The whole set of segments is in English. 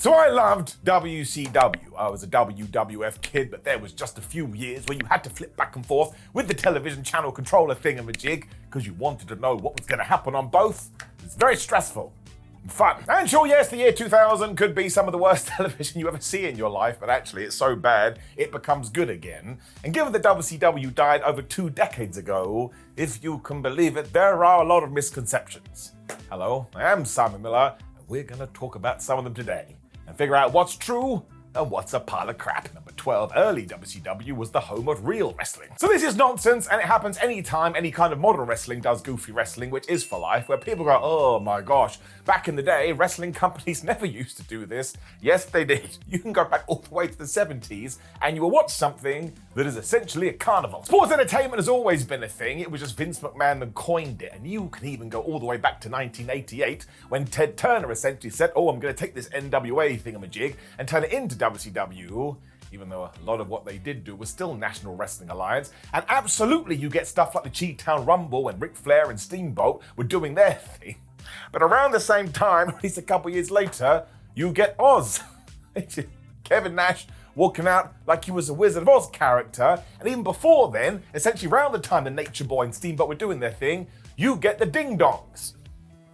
So I loved WCW. I was a WWF kid, but there was just a few years where you had to flip back and forth with the television channel controller thingamajig because you wanted to know what was going to happen on both. It's very stressful and fun. And sure, yes, the year 2000 could be some of the worst television you ever see in your life, but actually it's so bad it becomes good again. And given that WCW died over 2 decades ago, if you can believe it, there are a lot of misconceptions. Hello, I am Simon Miller, and we're going to talk about some of them today and figure out what's true and what's a pile of crap. Number 12, early WCW was the home of real wrestling. So this is nonsense, and it happens anytime any kind of modern wrestling does goofy wrestling, which is for life, where people go, oh my gosh, back in the day, wrestling companies never used to do this. Yes, they did. You can go back all the way to the 70s, and you will watch something that is essentially a carnival. Sports entertainment has always been a thing. It was just Vince McMahon that coined it, and you can even go all the way back to 1988, when Ted Turner essentially said, oh, I'm going to take this NWA thingamajig and turn it into WCW, even though a lot of what they did do was still National Wrestling Alliance. And absolutely you get stuff like the Cheatown Rumble when Ric Flair and Steamboat were doing their thing. But around the same time, at least a couple years later, you get Oz. Kevin Nash walking out like he was a Wizard of Oz character. And even before then, essentially around the time the Nature Boy and Steamboat were doing their thing, you get the Ding Dongs.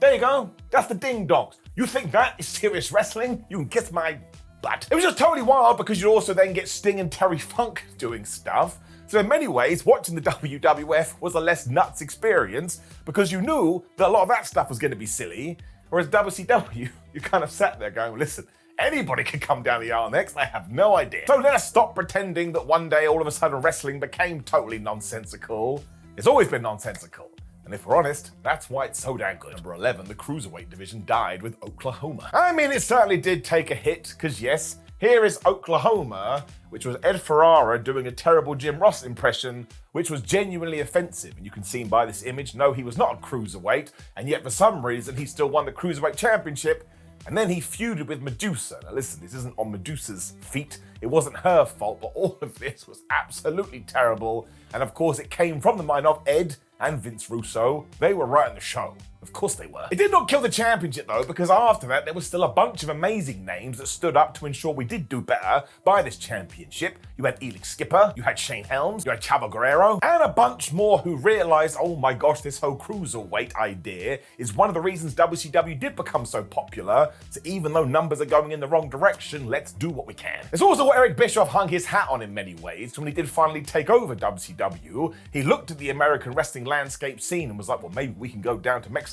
There you go, that's the Ding Dongs. You think that is serious wrestling? You can kiss my butt. It was just totally wild because you also then get Sting and Terry Funk doing stuff. So in many ways, watching the WWF was a less nuts experience because you knew that a lot of that stuff was going to be silly. Whereas WCW, you kind of sat there going, listen, anybody could come down the aisle next, I have no idea. So let us stop pretending that one day all of a sudden wrestling became totally nonsensical. It's always been nonsensical. And if we're honest, that's why it's so damn good. Number 11, the Cruiserweight division died with Oklahoma. I mean, it certainly did take a hit, because yes, here is Oklahoma, which was Ed Ferrara doing a terrible Jim Ross impression, which was genuinely offensive. And you can see by this image, no, he was not a Cruiserweight, and yet for some reason he still won the Cruiserweight Championship, and then he feuded with Medusa. Now listen, this isn't on Medusa's feet, it wasn't her fault, but all of this was absolutely terrible. And of course it came from the mind of Ed and Vince Russo. They were running the show. Of course they were. It did not kill the championship though, because after that there was still a bunch of amazing names that stood up to ensure we did do better by this championship. You had Elix Skipper, you had Shane Helms, you had Chavo Guerrero, and a bunch more who realized, oh my gosh, this whole cruiserweight idea is one of the reasons WCW did become so popular. So even though numbers are going in the wrong direction, let's do what we can. It's also what Eric Bischoff hung his hat on in many ways. When he did finally take over WCW, he looked at the American wrestling landscape scene and was like, well, maybe we can go down to Mexico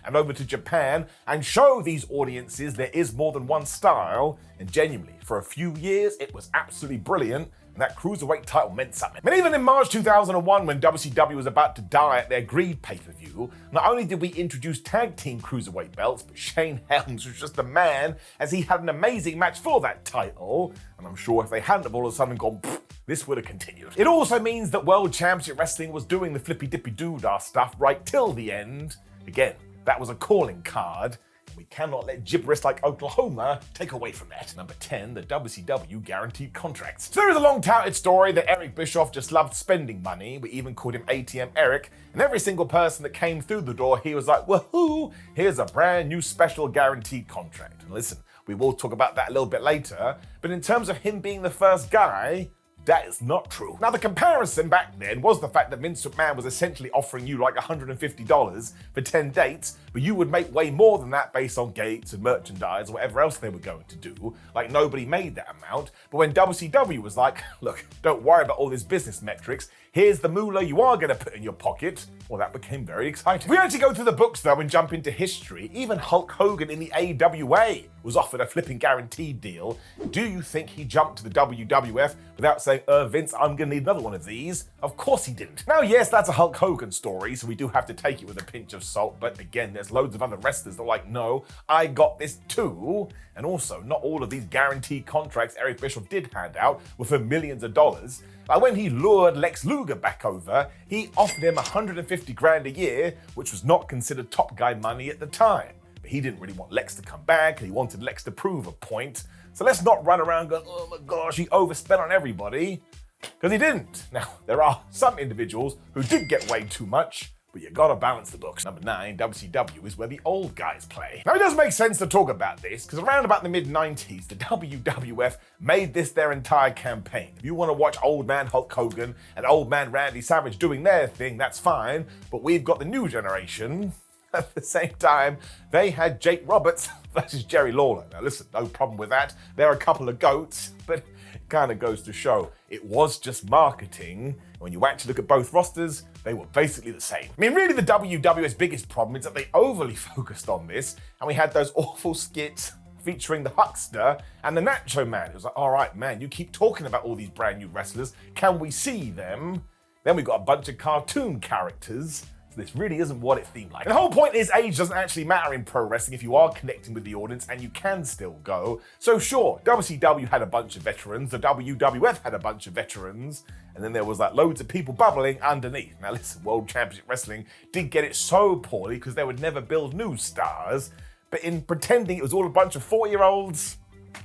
and over to Japan and show these audiences there is more than one style. And genuinely, for a few years, it was absolutely brilliant. And that Cruiserweight title meant something. And even in March 2001, when WCW was about to die at their Greed pay-per-view, not only did we introduce tag team Cruiserweight belts, but Shane Helms was just a man, as he had an amazing match for that title. And I'm sure if they hadn't have all of a sudden gone, this would have continued. It also means that World Championship Wrestling was doing the flippy-dippy-doo-dah stuff right till the end. Again, that was a calling card. We cannot let gibberish like Oklahoma take away from that. Number 10, the WCW guaranteed contracts. So there is a long touted story that Eric Bischoff just loved spending money. We even called him ATM Eric. And every single person that came through the door, he was like, woohoo, here's a brand new special guaranteed contract. And listen, we will talk about that a little bit later. But in terms of him being the first guy, that is not true. Now, the comparison back then was the fact that Vince McMahon was essentially offering you like $150 for 10 dates, but you would make way more than that based on gates and merchandise or whatever else they were going to do. Like, nobody made that amount. But when WCW was like, look, don't worry about all these business metrics, here's the moolah you are going to put in your pocket, well, that became very exciting. If we actually go through the books though and jump into history, even Hulk Hogan in the AWA was offered a flipping guaranteed deal. Do you think he jumped to the WWF without saying, Vince, I'm gonna need another one of these? Of course he didn't. Now, yes, that's a Hulk Hogan story, so we do have to take it with a pinch of salt, but again, there's loads of other wrestlers that are like, no, I got this too. And also, not all of these guaranteed contracts Eric Bischoff did hand out were for millions of dollars. Like when he lured Lex Luger back over, he offered him $150,000 a year, which was not considered top guy money at the time. But he didn't really want Lex to come back, and he wanted Lex to prove a point. So let's not run around going, oh my gosh, he overspent on everybody, because he didn't. Now, there are some individuals who did get way too much, But you gotta balance the books. Number 9, WCW is where the old guys play. Now it does make sense to talk about this, because around about the mid-90s, the WWF made this their entire campaign. If you want to watch old man Hulk Hogan and old man Randy Savage doing their thing, that's fine, but we've got the new generation. At the same time, they had Jake Roberts versus Jerry Lawler. Now listen, no problem with that. They're a couple of goats, but it kind of goes to show it was just marketing. When you actually look at both rosters, they were basically the same. I mean, really the WWF's biggest problem is that they overly focused on this, and we had those awful skits featuring the Huckster and the Nacho Man. It was like, all right, man, you keep talking about all these brand new wrestlers. Can we see them? Then we got a bunch of cartoon characters. So this really isn't what it seemed like. And the whole point is age doesn't actually matter in pro wrestling if you are connecting with the audience and you can still go. So sure, WCW had a bunch of veterans, the WWF had a bunch of veterans, and then there was like loads of people bubbling underneath. Now listen, World Championship Wrestling did get it so poorly because they would never build new stars, but in pretending it was all a bunch of 4-year-olds,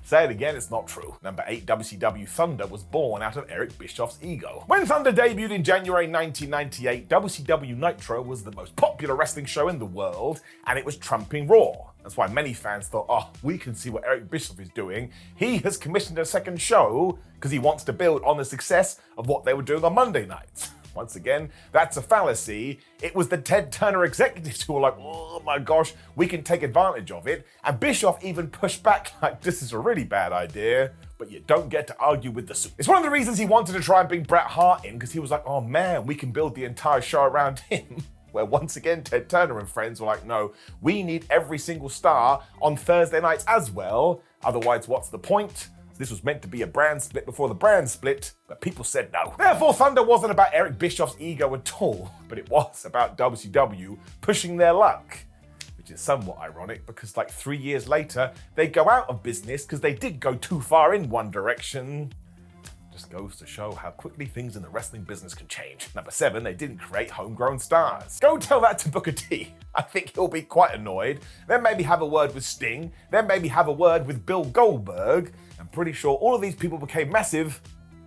say it again, it's not true. Number 8, WCW Thunder was born out of Eric Bischoff's ego. When Thunder debuted in January 1998, WCW Nitro was the most popular wrestling show in the world, and it was trumping Raw. That's why many fans thought, oh, we can see what Eric Bischoff is doing. He has commissioned a second show because he wants to build on the success of what they were doing on Monday nights. Once again, that's a fallacy. It was the Ted Turner executives who were like, oh my gosh, we can take advantage of it. And Bischoff even pushed back like, this is a really bad idea, but you don't get to argue with the suit. It's one of the reasons he wanted to try and bring Bret Hart in, because he was like, oh man, we can build the entire show around him. Where once again, Ted Turner and friends were like, no, we need every single star on Thursday nights as well. Otherwise, what's the point? This was meant to be a brand split before the brand split, but people said no. Therefore, Thunder wasn't about Eric Bischoff's ego at all, but it was about WCW pushing their luck, which is somewhat ironic because like 3 years later, they go out of business because they did go too far in one direction. Just goes to show how quickly things in the wrestling business can change. Number 7, they didn't create homegrown stars. Go tell that to Booker T. I think he'll be quite annoyed. Then maybe have a word with Sting. Then maybe have a word with Bill Goldberg. I'm pretty sure all of these people became massive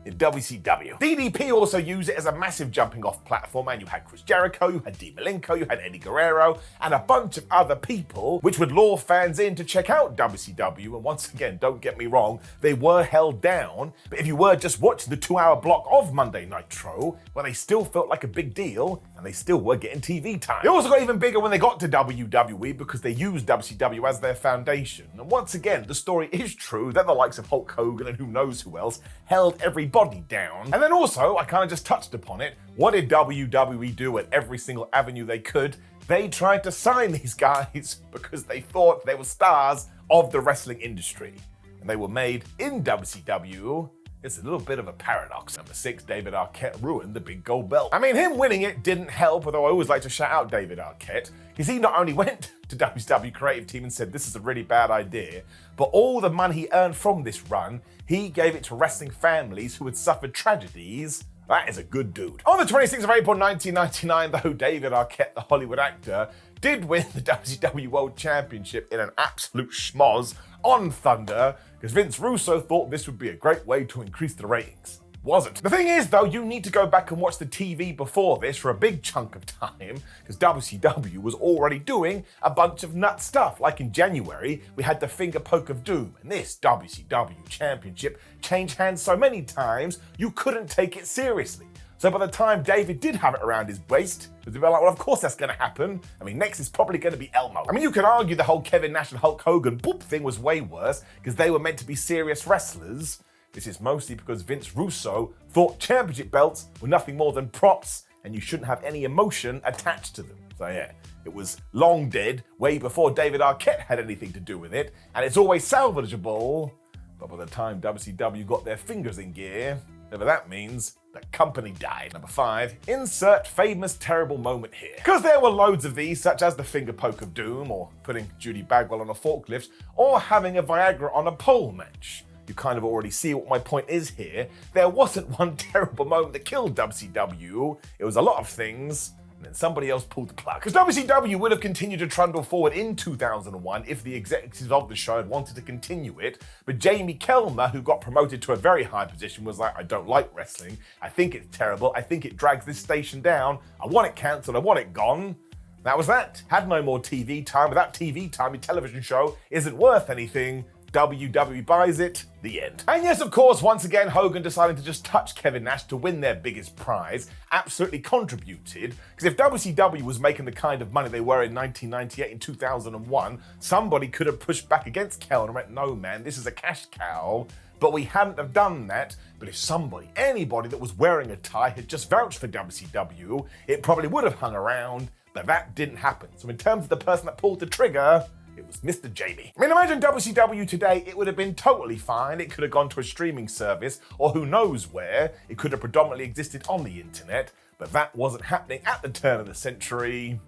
in WCW. DDP also used it as a massive jumping off platform, and you had Chris Jericho, you had Dean Malenko, you had Eddie Guerrero, and a bunch of other people, which would lure fans in to check out WCW. And once again, don't get me wrong, they were held down, but if you were just watching the 2-hour block of Monday Nitro, well, they still felt like a big deal, and they still were getting TV time. It also got even bigger when they got to WWE because they used WCW as their foundation. And once again, the story is true that the likes of Hulk Hogan and who knows who else held everybody down. And then also, I kind of just touched upon it, what did WWE do at every single avenue they could? They tried to sign these guys because they thought they were stars of the wrestling industry. And they were made in WCW. It's a little bit of a paradox. Number 6, David Arquette ruined the big gold belt. I mean, him winning it didn't help, although I always like to shout out David Arquette, because he not only went to WCW creative team and said, this is a really bad idea, but all the money he earned from this run, he gave it to wrestling families who had suffered tragedies. That is a good dude. On the 26th of April 1999, though, David Arquette, the Hollywood actor, did win the WCW World Championship in an absolute schmoz on Thunder, because Vince Russo thought this would be a great way to increase the ratings. Wasn't. The thing is, though, you need to go back and watch the TV before this for a big chunk of time, because WCW was already doing a bunch of nut stuff. Like in January, we had the finger poke of doom, and this WCW Championship changed hands so many times, you couldn't take it seriously. So by the time David did have it around his waist, they were like, well, of course that's going to happen. I mean, next is probably going to be Elmo. I mean, you could argue the whole Kevin Nash and Hulk Hogan boop thing was way worse, because they were meant to be serious wrestlers. This is mostly because Vince Russo thought championship belts were nothing more than props, and you shouldn't have any emotion attached to them. So yeah, it was long dead, way before David Arquette had anything to do with it, and it's always salvageable, but by the time WCW got their fingers in gear, whatever that means, the company died. Number 5, insert famous terrible moment here. Because there were loads of these, such as the finger poke of doom, or putting Judy Bagwell on a forklift, or having a Viagra on a pole match. You kind of already see what my point is here. There wasn't one terrible moment that killed WCW. It was a lot of things, and then somebody else pulled the plug. Because WCW would have continued to trundle forward in 2001 if the executives of the show had wanted to continue it, but Jamie Kellner, who got promoted to a very high position, was like, I don't like wrestling, I think it's terrible, I think it drags this station down, I want it cancelled, I want it gone. That was that. Had no more TV time. Without TV time, your television show isn't worth anything. WWE buys it, the end. And yes, of course, once again, Hogan deciding to just touch Kevin Nash to win their biggest prize absolutely contributed, because if WCW was making the kind of money they were in 1998 and 2001, somebody could have pushed back against Kellner and went, no man, this is a cash cow. But we hadn't have done that. But if somebody, anybody that was wearing a tie had just vouched for WCW, it probably would have hung around, but that didn't happen. So in terms of the person that pulled the trigger, it was Mr. Jamie. I mean, imagine WCW today, it would have been totally fine. It could have gone to a streaming service, or who knows where. It could have predominantly existed on the internet, but that wasn't happening at the turn of the century.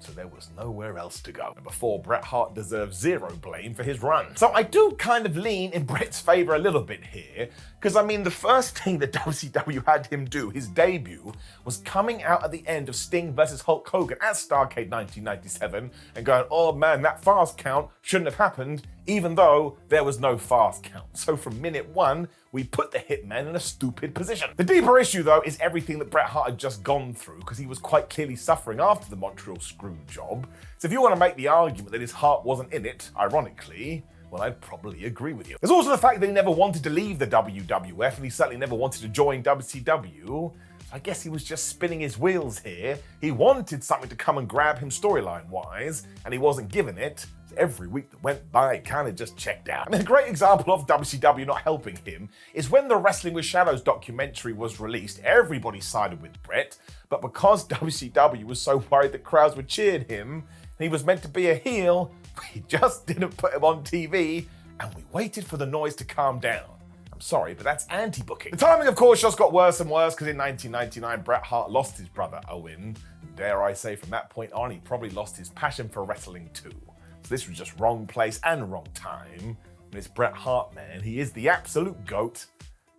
So there was nowhere else to go. And before, Bret Hart deserves zero blame for his run. So I do kind of lean in Bret's favor a little bit here, because I mean, the first thing that WCW had him do, his debut, was coming out at the end of Sting versus Hulk Hogan at Starrcade 1997 and going, oh man, that fast count shouldn't have happened, even though there was no fast count. So from minute one, we put the Hitman in a stupid position. The deeper issue, though, is everything that Bret Hart had just gone through, because he was quite clearly suffering after the Montreal screw job. So if you want to make the argument that his heart wasn't in it, ironically, well, I'd probably agree with you. There's also the fact that he never wanted to leave the WWF, and he certainly never wanted to join WCW. I guess he was just spinning his wheels here. He wanted something to come and grab him storyline-wise, and he wasn't given it. So every week that went by, he kind of just checked out. I mean, a great example of WCW not helping him is when the Wrestling with Shadows documentary was released, everybody sided with Bret, but because WCW was so worried that crowds would cheer him, and he was meant to be a heel, we just didn't put him on TV, and we waited for the noise to calm down. I'm sorry, but that's anti-booking. The timing, of course, just got worse and worse, because in 1999, Bret Hart lost his brother Owen. And dare I say, from that point on, he probably lost his passion for wrestling too. So this was just wrong place and wrong time. And it's Bret Hart, man. He is the absolute GOAT.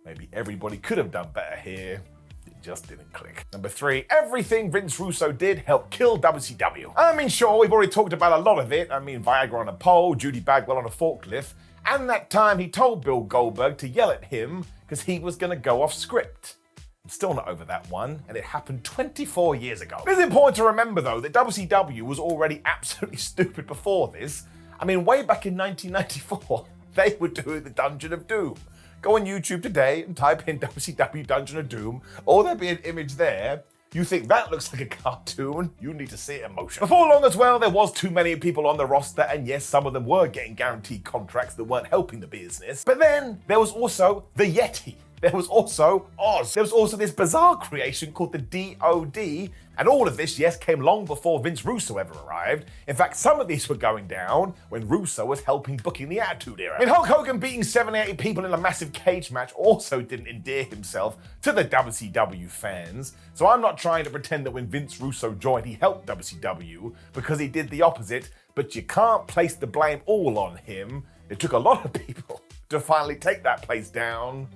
Maybe everybody could have done better here. It just didn't click. Number 3, everything Vince Russo did helped kill WCW. I mean, sure, we've already talked about a lot of it. I mean, Viagra on a pole, Judy Bagwell on a forklift, and that time he told Bill Goldberg to yell at him because he was going to go off script. I'm still not over that one, and it happened 24 years ago. It's important to remember, though, that WCW was already absolutely stupid before this. I mean, way back in 1994, they were doing the Dungeon of Doom. Go on YouTube today and type in WCW Dungeon of Doom, or there'll be an image there. You think that looks like a cartoon? You need to see it in motion. Before long as well, there was too many people on the roster, and yes, some of them were getting guaranteed contracts that weren't helping the business. But then there was also the Yeti. There was also Oz. There was also this bizarre creation called the DOD, and all of this, yes, came long before Vince Russo ever arrived. In fact, some of these were going down when Russo was helping booking the Attitude Era. I mean, Hulk Hogan beating 70-80 people in a massive cage match also didn't endear himself to the WCW fans, so I'm not trying to pretend that when Vince Russo joined, he helped WCW, because he did the opposite, but you can't place the blame all on him. It took a lot of people to finally take that place down.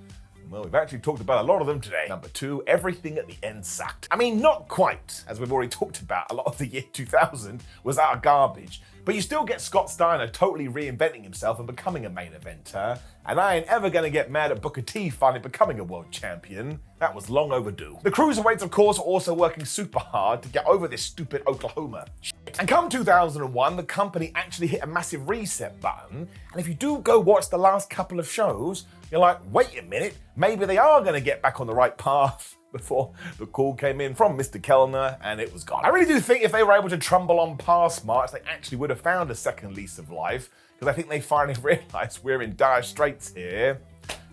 Well, we've actually talked about a lot of them today. Number 2, everything at the end sucked. I mean, not quite, as we've already talked about, a lot of the year 2000 was utter garbage, but you still get Scott Steiner totally reinventing himself and becoming a main eventer, and I ain't ever gonna get mad at Booker T finally becoming a world champion. That was long overdue. The Cruiserweights, of course, are also working super hard to get over this stupid Oklahoma shit. And come 2001, the company actually hit a massive reset button, and if you do go watch the last couple of shows, you're like, wait a minute, maybe they are gonna get back on the right path, before the call came in from Mr. Kellner and it was gone. I really do think if they were able to trumble on past March, they actually would have found a second lease of life, because I think they finally realized we're in dire straits here.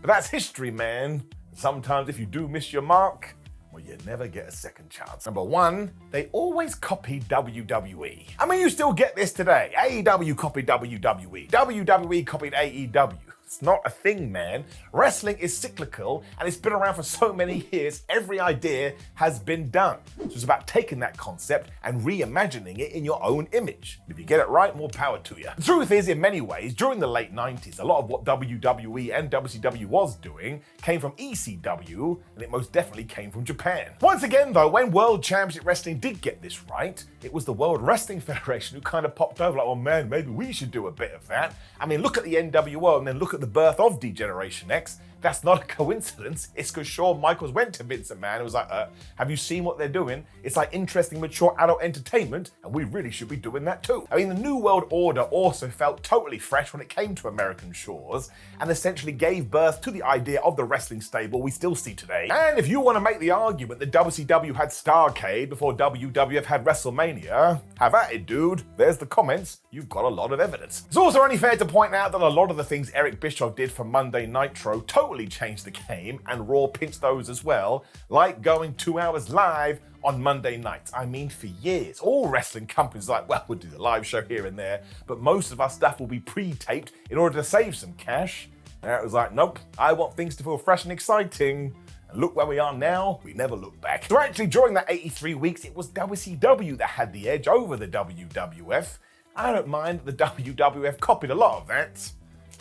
But that's history, man. Sometimes if you do miss your mark, well, you never get a second chance. Number 1, they always copied WWE. I mean, you still get this today. AEW copied WWE. WWE copied AEW. It's not a thing, man. Wrestling is cyclical and it's been around for so many years, every idea has been done. So it's about taking that concept and reimagining it in your own image. If you get it right, more power to you. The truth is, in many ways, during the late 90s, a lot of what WWE and WCW was doing came from ECW, and it most definitely came from Japan. Once again, though, when World Championship Wrestling did get this right, it was the World Wrestling Federation who kind of popped over like, oh man, maybe we should do a bit of that. I mean, look at the NWO and then look at the birth of D-Generation X. That's not a coincidence. It's because Shawn Michaels went to Vince McMahon and was like, have you seen what they're doing? It's like interesting, mature adult entertainment, and we really should be doing that too. I mean, the New World Order also felt totally fresh when it came to American shores, and essentially gave birth to the idea of the wrestling stable we still see today. And if you want to make the argument that WCW had Starrcade before WWF had WrestleMania, have at it, dude. There's the comments. You've got a lot of evidence. It's also only fair to point out that a lot of the things Eric Bischoff did for Monday Nitro totally changed the game, and Raw pinched those as well, like going 2 hours live on Monday nights. I mean, for years, all wrestling companies are like, well, we'll do the live show here and there, but most of our stuff will be pre-taped in order to save some cash. And it was like, nope, I want things to feel fresh and exciting. And look where we are now, we never look back. So actually, during that 83 weeks, it was WCW that had the edge over the WWF. I don't mind that the WWF copied a lot of that.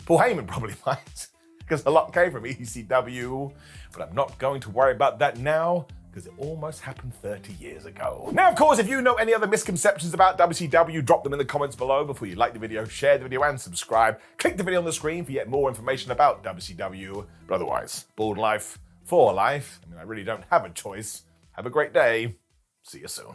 Paul Heyman probably might, because a lot came from ECW, but I'm not going to worry about that now, because it almost happened 30 years ago. Now, of course, if you know any other misconceptions about WCW, drop them in the comments below before you like the video, share the video, and subscribe. Click the video on the screen for yet more information about WCW. But otherwise, bald life, for life. I mean, I really don't have a choice. Have a great day. See you soon.